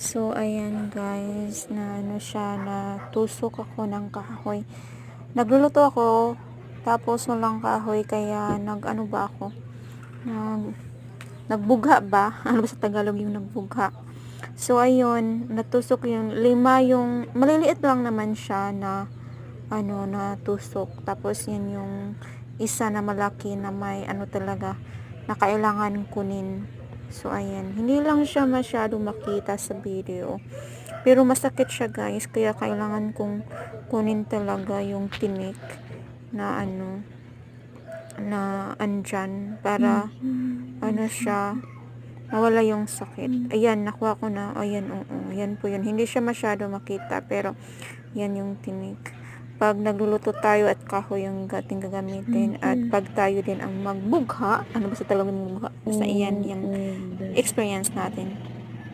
So, ayan guys, na ano siya, na tusok ako ng kahoy. Nagluluto ako, tapos walang kahoy, kaya nag-ano ba ako? Nagbugha ba? Ano ba sa Tagalog yung nagbugha? So, ayun, natusok yung 5 yung, maliliit lang naman siya na, ano, na tusok. Tapos, yun yung isa na malaki na may, ano talaga, na kailangan kunin. So, ayan. Hindi lang siya masyado makita sa video. Pero masakit siya guys. Kaya kailangan kong kunin talaga yung tinik na ano, na andyan. Para, ano siya, mawala yung sakit. Ayan, nakuha ko na. Ayan, oo. Ayan po yun. Hindi siya masyado makita. Pero, yan yung tinik. Pag nagluluto tayo at kahoy yung ating gagamitin, at pag tayo din ang magbugha, ano ba sa talagang magbugha? Basta iyan yung experience natin.